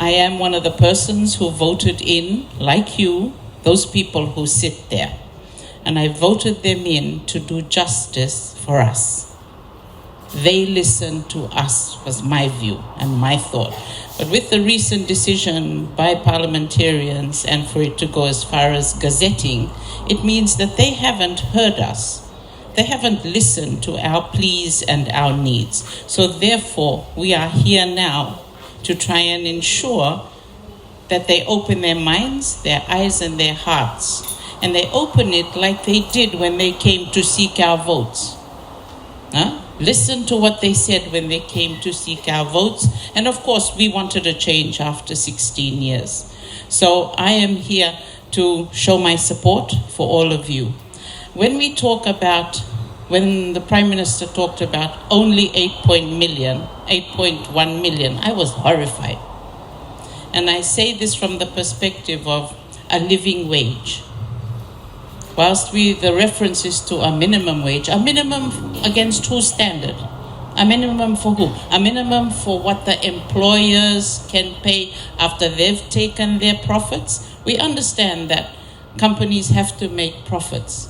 I am one of the persons who voted in, like you, those people who sit there. And I voted them in to do justice for us. They listened to us, was my view and my thought. But with the recent decision by parliamentarians and for it to go as far as gazetting, it means that they haven't heard us. They haven't listened to our pleas and our needs. So therefore, we are here now to try and ensure that they open their minds, their eyes, and their hearts. And they open it like they did when they came to seek our votes. Listen to what they said when they came to seek our votes. And of course, we wanted a change after 16 years. So I am here to show my support for all of you. When we talk about, when the Prime Minister talked about only 8.1 million, I was horrified. And I say this from the perspective of a living wage. Whilst the reference is to a minimum wage against whose standard? A minimum for who? A minimum for what the employers can pay after they've taken their profits? We understand that companies have to make profits,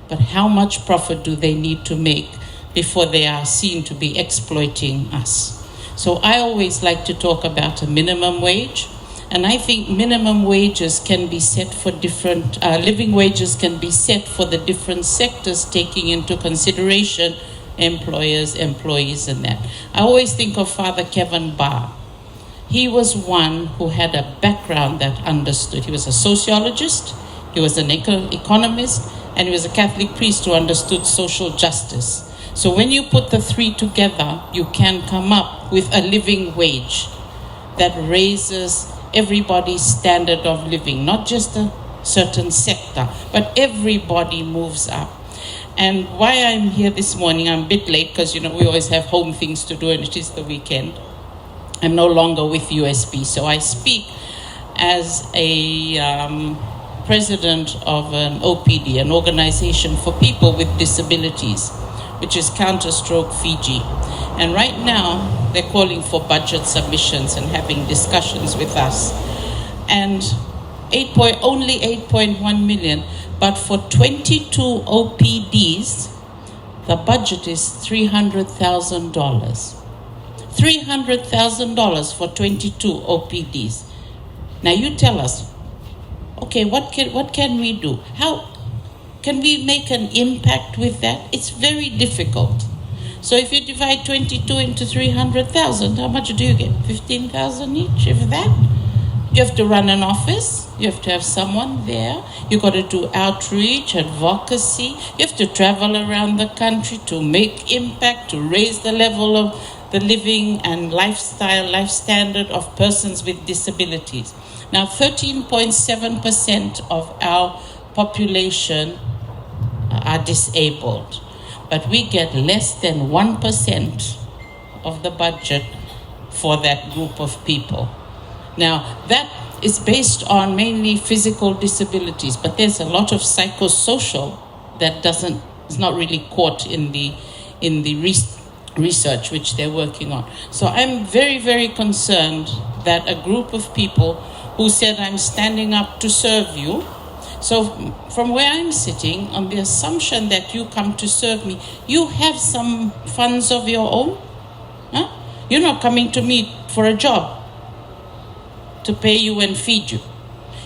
but how much profit do they need to make before they are seen to be exploiting us? So I always like to talk about a minimum wage. And I think minimum wages can be set for different, living wages can be set for the different sectors, taking into consideration employers, employees, and that. I always think of Father Kevin Barr. He was one who had a background that understood. He was a sociologist, he was an economist, and he was a Catholic priest who understood social justice. So when you put the three together, you can come up with a living wage that raises everybody's standard of living, not just a certain sector, but everybody moves up. And why I'm here this morning, I'm a bit late because, we always have home things to do and it is the weekend. I'm no longer with USB, so I speak as a president of an OPD, an organization for people with disabilities, which is Counterstroke Fiji. And right now, they're calling for budget submissions and having discussions with us. And only 8.1 million, but for 22 OPDs, the budget is $300,000. $300,000 for 22 OPDs. Now you tell us, okay, what can we do? How can we make an impact with that? It's very difficult. So if you divide 22 into 300,000, how much do you get? 15,000 each, if that? You have to run an office. You have to have someone there. You got to do outreach, advocacy. You have to travel around the country to make impact, to raise the level of the living and life standard of persons with disabilities. Now, 13.7% of our population are disabled. But we get less than 1% of the budget for that group of people. Now, that is based on mainly physical disabilities, but there's a lot of psychosocial that is not really caught in the research which they're working on. So I'm very, very concerned that a group of people who said, I'm standing up to serve you. So from where I'm sitting, on the assumption that you come to serve me, you have some funds of your own. You're not coming to me for a job to pay you and feed you.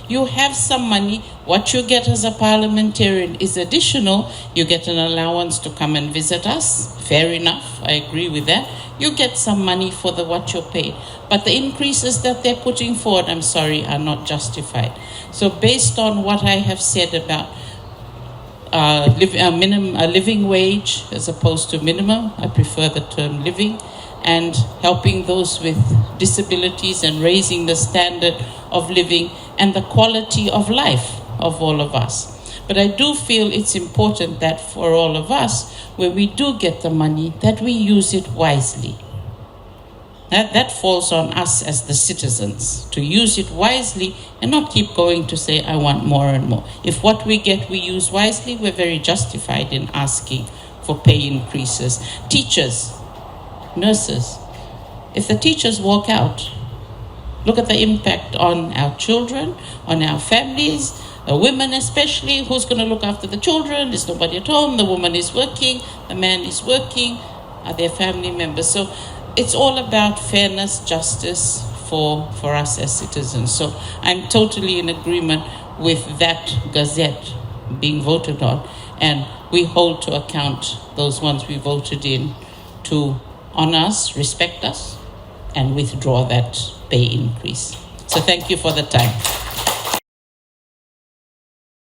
You have some money. What you get as a parliamentarian is additional. You get an allowance to come and visit us. Fair enough. I agree with that. You get some money for what you're paid. But the increases that they're putting forward, I'm sorry, are not justified. So based on what I have said about a living wage as opposed to minimum, I prefer the term living, and helping those with disabilities and raising the standard of living and the quality of life of all of us. But I do feel it's important that for all of us, when we do get the money, that we use it wisely. That falls on us as the citizens, to use it wisely and not keep going to say, I want more and more. If what we get we use wisely, we're very justified in asking for pay Look at the impact on our children, on our families, women especially. Who's going to look after the children? There's nobody at home. The woman is working. The man is working. Are their family members? So it's all about fairness, justice for us as citizens. So I'm totally in agreement with that gazette being voted on. And we hold to account those ones we voted in to honor us, respect us, and withdraw that pay increase. So thank you for the time.